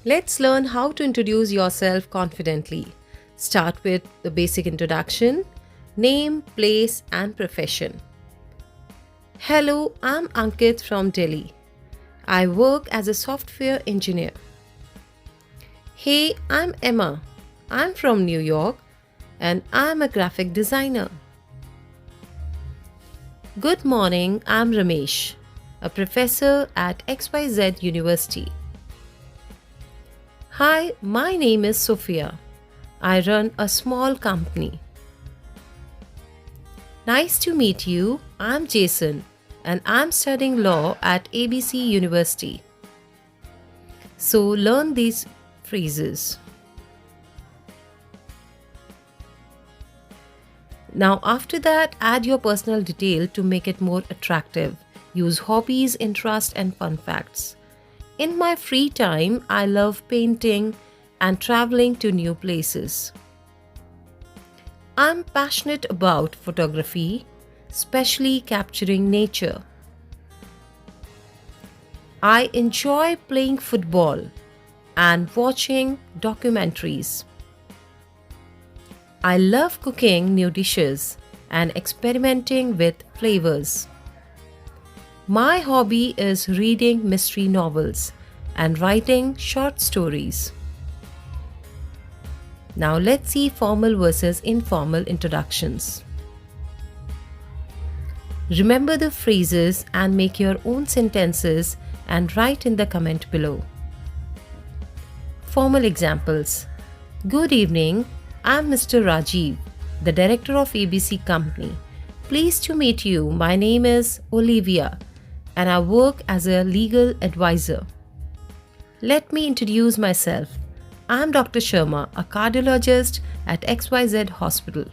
Let's learn how to introduce yourself confidently. Start with the basic introduction, name, place, and profession. Hello, I'm Ankit from Delhi. I work as a software engineer. Hey, I'm Emma. I'm from New York and I'm a graphic designer. Good morning, I'm Ramesh, a professor at XYZ University. Hi, my name is Sophia. I run a small company. Nice to meet you. I'm Jason and I'm studying law at ABC University. So learn these phrases. Now after that, add your personal detail to make it more attractive. Use hobbies, interests and fun facts. In my free time, I love painting and traveling to new places. I'm passionate about photography, especially capturing nature. I enjoy playing football and watching documentaries. I love cooking new dishes and experimenting with flavors. My hobby is reading mystery novels and writing short stories. Now let's see formal versus informal introductions. Remember the phrases and make your own sentences and write in the comment below. Formal examples. Good evening, I'm Mr. Rajiv, the director of ABC Company. Pleased to meet you. My name is Olivia and I work as a legal advisor. Let me introduce myself. I'm Dr. Sharma, a cardiologist at XYZ Hospital.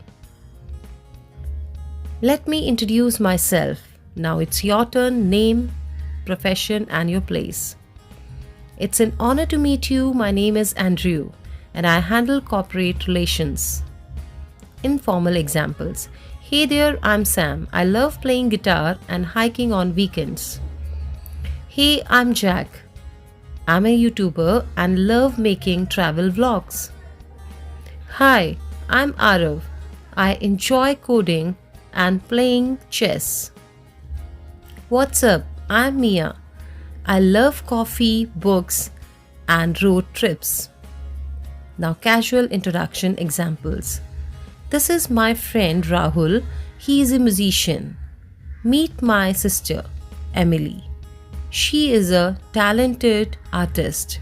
Let me introduce myself. Now it's your turn, name, profession and your place. It's an honor to meet you. My name is Andrew and I handle corporate relations. Informal examples. Hey there, I'm Sam. I love playing guitar and hiking on weekends. Hey, I'm Jack. I'm a YouTuber and love making travel vlogs. Hi, I'm Arav. I enjoy coding and playing chess. What's up? I'm Mia. I love coffee, books, and road trips. Now, casual introduction examples. This is my friend Rahul. He is a musician. Meet my sister, Emily. She is a talented artist.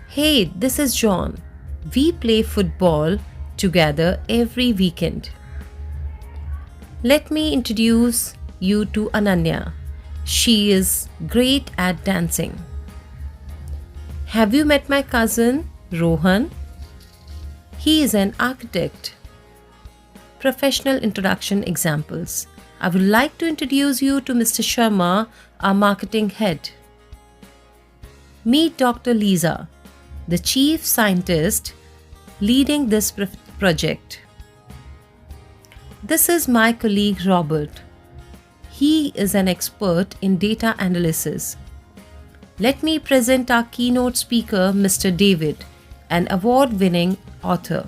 Hey, this is John. We play football together every weekend. Let me introduce you to Ananya. She is great at dancing. Have you met my cousin, Rohan? He is an architect. Professional introduction examples. I would like to introduce you to Mr. Sharma, our marketing head. Meet Dr. Lisa, the chief scientist leading this project. This is my colleague Robert. He is an expert in data analysis. Let me present our keynote speaker, Mr. David, an award-winning author.